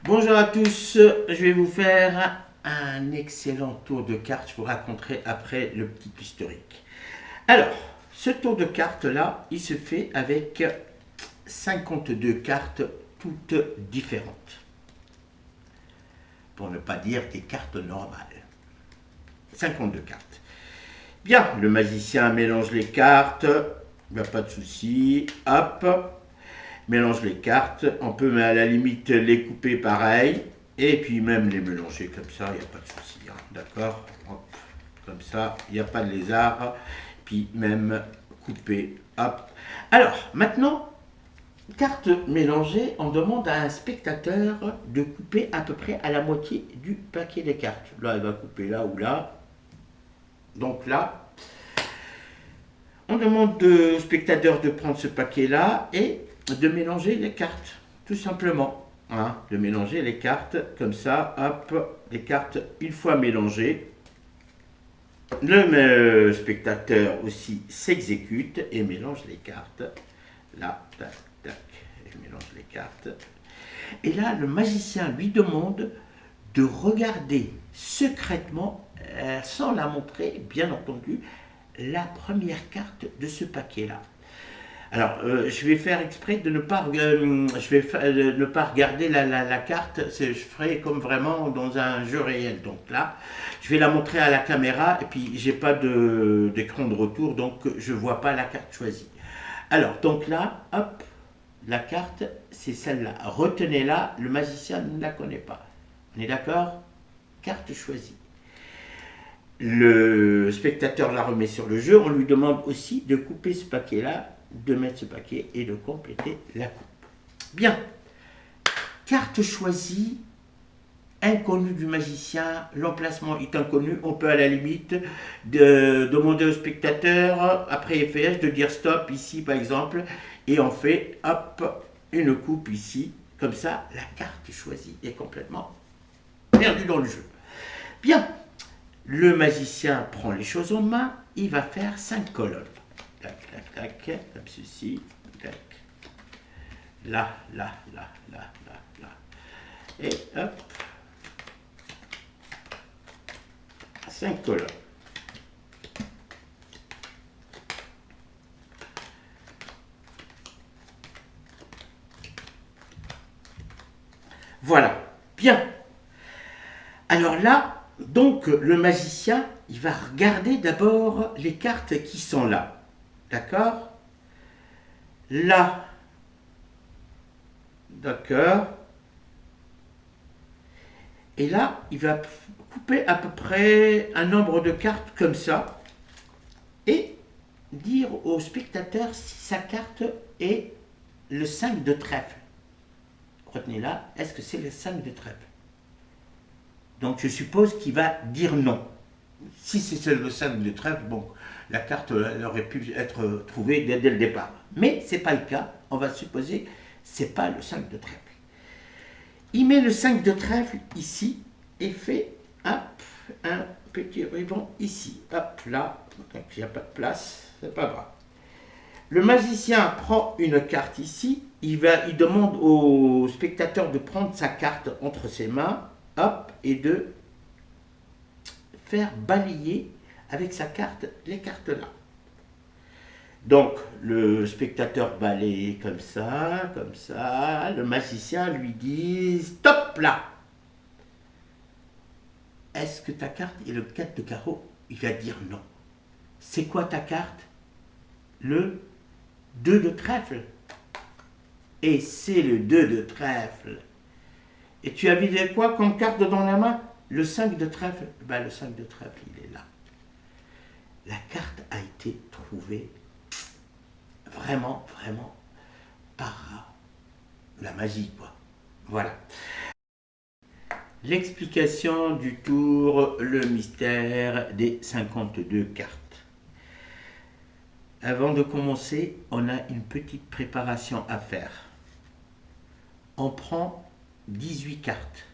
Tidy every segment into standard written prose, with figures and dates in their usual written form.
Bonjour à tous, je vais vous faire un excellent tour de cartes. Je vous raconterai après le petit historique. Alors, ce tour de cartes là, il se fait avec 52 cartes toutes différentes. Pour ne pas dire des cartes normales. 52 cartes. Bien, le magicien mélange les cartes, il n'y a pas de souci. Hop, mélange les cartes. On peut à la limite les couper pareil. Et puis même les mélanger comme ça, il n'y a pas de souci. Hein, d'accord. Comme ça, il n'y a pas de lézard. Puis même couper. Hop. Alors, maintenant, carte mélangée, on demande à un spectateur de couper à peu près à la moitié du paquet des cartes. Là, il va couper là ou là. Donc là, on demande au spectateur de prendre ce paquet-là et de mélanger les cartes, tout simplement. Hein, de mélanger les cartes comme ça, hop, les cartes une fois mélangées. Le spectateur aussi s'exécute et mélange les cartes. Là, tac, tac, il mélange les cartes. Et là, le magicien lui demande de regarder secrètement, sans la montrer, bien entendu, la première carte de ce paquet-là. Alors, je vais faire exprès de ne pas, ne pas regarder la carte. Je ferai comme vraiment dans un jeu réel. Donc là, je vais la montrer à la caméra et puis j'ai pas d'écran de retour, donc je vois pas la carte choisie. Alors, donc là, hop, la carte, c'est celle-là. Retenez-la, le magicien ne la connaît pas. On est d'accord? Carte choisie. Le spectateur la remet sur le jeu. On lui demande aussi de couper ce paquet-là, de mettre ce paquet et de compléter la coupe. Bien. Carte choisie, inconnue du magicien, l'emplacement est inconnu. On peut à la limite demander au spectateur, après effet, de dire stop ici par exemple, et on fait hop, une coupe ici. Comme ça, la carte choisie est complètement perdue dans le jeu. Bien. Le magicien prend les choses en main, il va faire 5 colonnes. Tac, tac, tac, comme ceci. Tac. Là, là, là, là, là, là. Et hop. 5 colonnes. Voilà. Bien. Alors là, donc le magicien, il va regarder d'abord les cartes qui sont là. D'accord? Là. D'accord. Et là, il va couper à peu près un nombre de cartes comme ça et dire au spectateur si sa carte est le 5 de trèfle. Retenez-la, est-ce que c'est le 5 de trèfle? Donc je suppose qu'il va dire non. Si c'est le 5 de trèfle, bon, la carte elle aurait pu être trouvée dès le départ. Mais ce n'est pas le cas. On va supposer que ce n'est pas le 5 de trèfle. Il met le 5 de trèfle ici et fait hop, un petit ruban ici. Hop, là, donc il n'y a pas de place, c'est pas grave. Le magicien prend une carte ici, il demande au spectateur de prendre sa carte entre ses mains, hop, et de faire balayer avec sa carte les cartes là. Donc le spectateur balaye comme ça, comme ça. Le magicien lui dit stop là. Est-ce que ta carte est le 4 de carreau? Il va dire non. C'est quoi ta carte? Le 2 de trèfle. Et c'est le 2 de trèfle. Et tu as vidé quoi comme carte dans la main? Le 5 de trèfle. Ben, le 5 de trèfle, il est là. La carte a été trouvée vraiment, vraiment par la magie, quoi. Voilà. L'explication du tour, le mystère des 52 cartes. Avant de commencer, on a une petite préparation à faire. On prend 18 cartes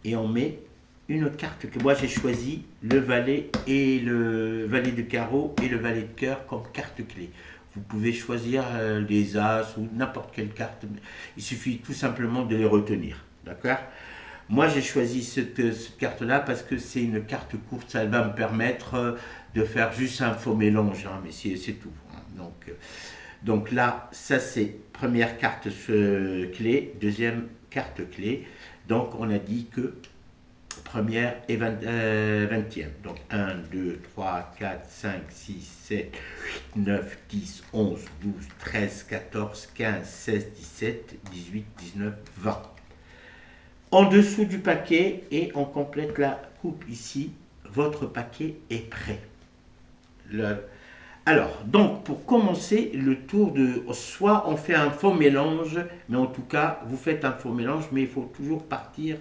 et on met une carte que moi j'ai choisie, le valet et le valet de carreau et le valet de cœur comme carte clé. Vous pouvez choisir les As ou n'importe quelle carte. Il suffit tout simplement de les retenir. D'accord? Moi, j'ai choisi cette carte-là parce que c'est une carte courte. Ça va me permettre de faire juste un faux mélange, hein, mais c'est tout. Hein. Donc là, ça c'est première carte clé, deuxième carte clé. Donc on a dit que première et 20e. Donc 1, 2, 3, 4, 5, 6, 7, 8, 9, 10, 11, 12, 13, 14, 15, 16, 17, 18, 19, 20. En dessous du paquet, et on complète la coupe ici, votre paquet est prêt. Alors, donc, pour commencer le tour de... Soit on fait un faux mélange, mais en tout cas, vous faites un faux mélange, mais il faut toujours partir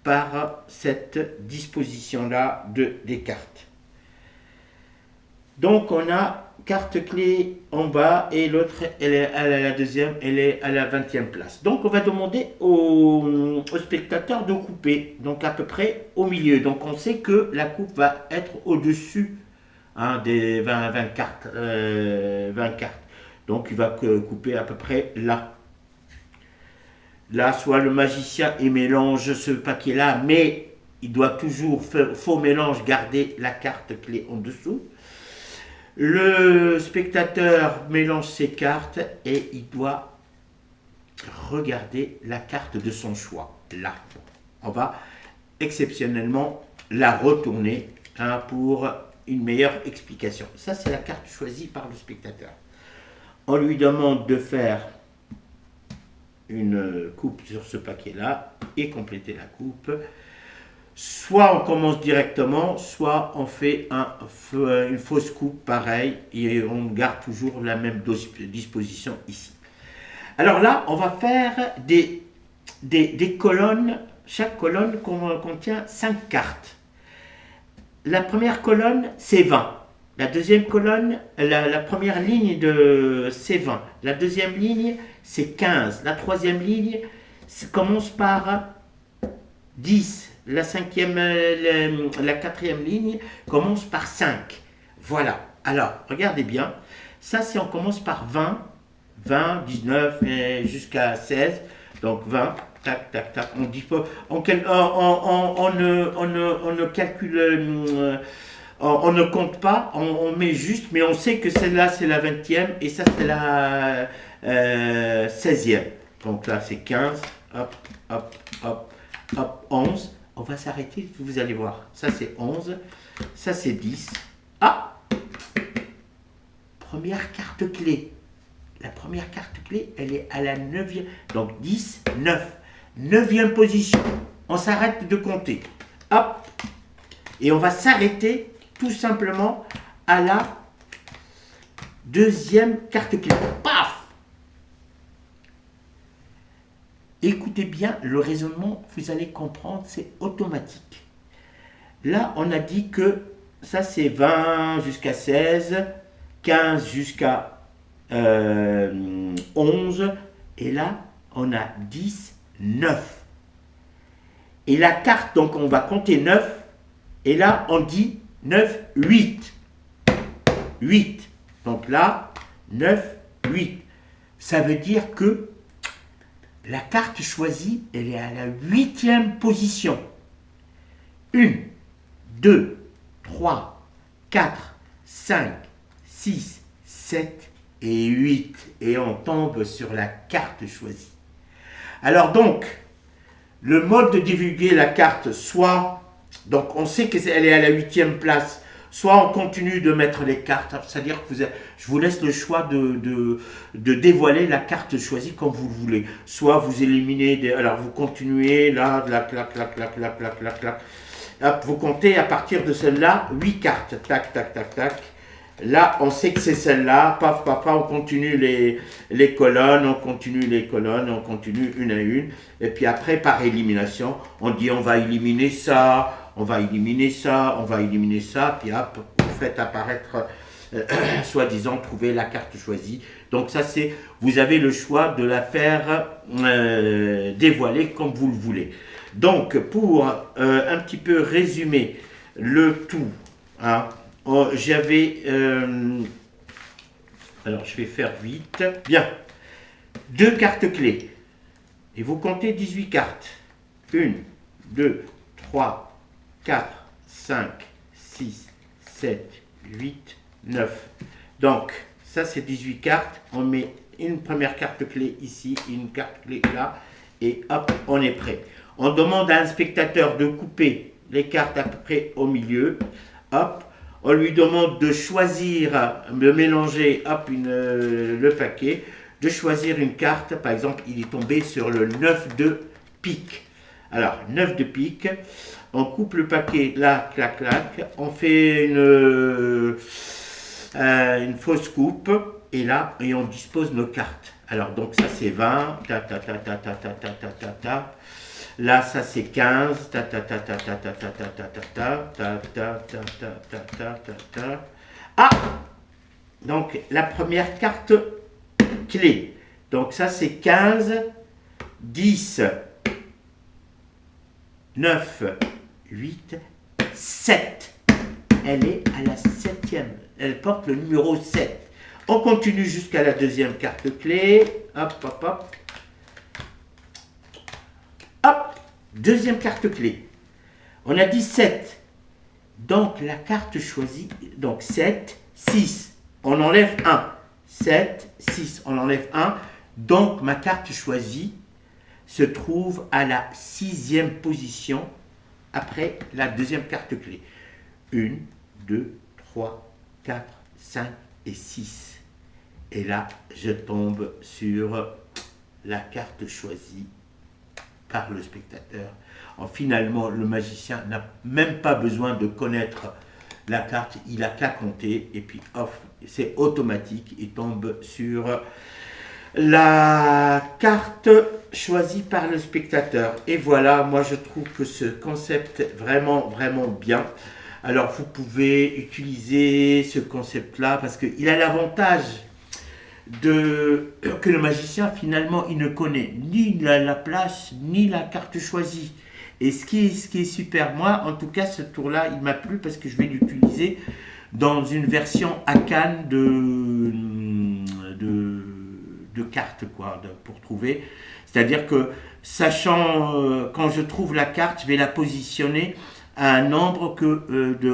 par cette disposition-là des cartes. Donc, on a carte clé en bas et l'autre, elle est à la deuxième, elle est à la 20e place. Donc, on va demander au spectateur de couper, donc à peu près au milieu. Donc, on sait que la coupe va être au-dessus des 20 cartes. 20 cartes. Donc, il va couper à peu près là. Là, soit le magicien il mélange ce paquet-là, mais il doit toujours, faux mélange, garder la carte clé en dessous. Le spectateur mélange ses cartes et il doit regarder la carte de son choix. Là, on va exceptionnellement la retourner pour une meilleure explication. Ça, c'est la carte choisie par le spectateur. On lui demande de faire une coupe sur ce paquet-là et compléter la coupe. Soit on commence directement, soit on fait une fausse coupe pareil et on garde toujours la même disposition ici. Alors là, on va faire des colonnes. Chaque colonne contient 5 cartes. La première colonne, c'est 20. La deuxième colonne, la première ligne c'est 20. La deuxième ligne, c'est 15. La troisième ligne commence par 10. La quatrième ligne commence par 5. Voilà. Alors, regardez bien. Ça, si on commence par 20, 19 jusqu'à 16. Donc 20, tac, tac, tac. On dit pas. On ne calcule. On ne compte pas, on met juste, mais on sait que celle-là c'est la 20e et ça c'est la 16e. Donc là c'est 15, hop, hop, hop, hop, 11. On va s'arrêter, vous allez voir. Ça c'est 11, ça c'est 10. Ah! Première carte clé. La première carte clé, elle est à la 9e. Donc 10, 9. 9e position. On s'arrête de compter. Hop! Et on va s'arrêter tout simplement à la deuxième carte clé. Paf! Écoutez bien le raisonnement, vous allez comprendre, c'est automatique. Là, on a dit que ça c'est 20 jusqu'à 16, 15 jusqu'à 11, et là, on a 10, 9. Et la carte, donc on va compter 9, et là, on dit 9, 8. 8. Donc là, 9, 8. Ça veut dire que la carte choisie, elle est à la 8e position. 1, 2, 3, 4, 5, 6, 7 et 8. Et on tombe sur la carte choisie. Alors donc, le mode de divulguer la carte, soit... Donc on sait qu'elle est à la 8e place. Soit on continue de mettre les cartes, c'est-à-dire que je vous laisse le choix de dévoiler la carte choisie comme vous le voulez. Soit vous éliminez, alors vous continuez là, clac, clac, clac, clac, clac, clac, clac, clac. Hop, vous comptez à partir de celle-là, 8 cartes, tac, tac, tac, tac. Là, on sait que c'est celle-là, paf, paf, paf, on continue les colonnes, on continue les colonnes, on continue une à une. Et puis après, par élimination, on dit on va éliminer ça, on va éliminer ça, on va éliminer ça, puis hop, vous faites apparaître, soi-disant, trouver la carte choisie. Donc ça, c'est, vous avez le choix de la faire dévoiler comme vous le voulez. Donc, pour un petit peu résumer le tout, hein, j'avais Alors, je vais faire vite. Bien. 2 cartes clés. Et vous comptez 18 cartes. 1, 2, 3, 4, 5, 6, 7, 8, 9. Donc, ça c'est 18 cartes. On met une première carte clé ici, une carte clé là. Et hop, on est prêt. On demande à un spectateur de couper les cartes à peu près au milieu. Hop. On lui demande de choisir, de mélanger hop, le paquet, de choisir une carte. Par exemple, il est tombé sur le 9 de pique. Alors, 9 de pique. On coupe le paquet là, clac, clac. On fait une fausse coupe. Et là, et on dispose nos cartes. Alors, donc ça c'est 20. Ta, ta, ta, ta, ta, ta, ta, ta, ta, ta. Là, ça c'est 15. Ta ta ta ta ta ta ta ta ta ta ta ta ta ta ta ta ta ta. Ah! Donc la première carte clé. Donc ça c'est 15, 10, 9, 8, 7. Elle est à la 7e. Elle porte le numéro 7. On continue jusqu'à la deuxième carte clé. Hop, hop, hop. Hop, deuxième carte clé. On a dit 7. Donc la carte choisie, donc 7, 6. On enlève 1. 7, 6. On enlève 1. Donc ma carte choisie se trouve à la 6e position après la deuxième carte clé. 1, 2, 3, 4, 5 et 6. Et là, je tombe sur la carte choisie par le spectateur. Finalement, le magicien n'a même pas besoin de connaître la carte, il n'a qu'à compter et puis off, c'est automatique, il tombe sur la carte choisie par le spectateur. Et voilà, moi je trouve que ce concept est vraiment, vraiment bien. Alors vous pouvez utiliser ce concept-là parce qu'il a l'avantage que le magicien finalement il ne connaît ni la place ni la carte choisie. Et ce qui est super, moi en tout cas ce tour-là il m'a plu parce que je vais l'utiliser dans une version Akan de cartes quoi, pour trouver. C'est-à-dire que sachant quand je trouve la carte, je vais la positionner à un nombre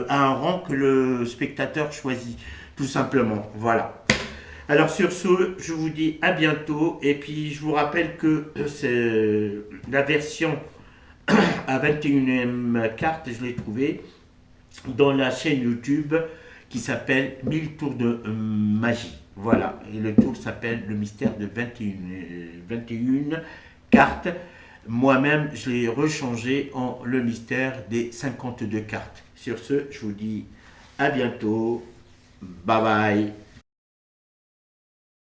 à un rang que le spectateur choisit, tout simplement. Voilà. Alors sur ce, je vous dis à bientôt et puis je vous rappelle que c'est la version à 21e carte, je l'ai trouvée dans la chaîne YouTube qui s'appelle 1000 tours de magie. Voilà, et le tour s'appelle le mystère de 21 cartes. Moi-même, je l'ai rechangé en le mystère des 52 cartes. Sur ce, je vous dis à bientôt. Bye bye.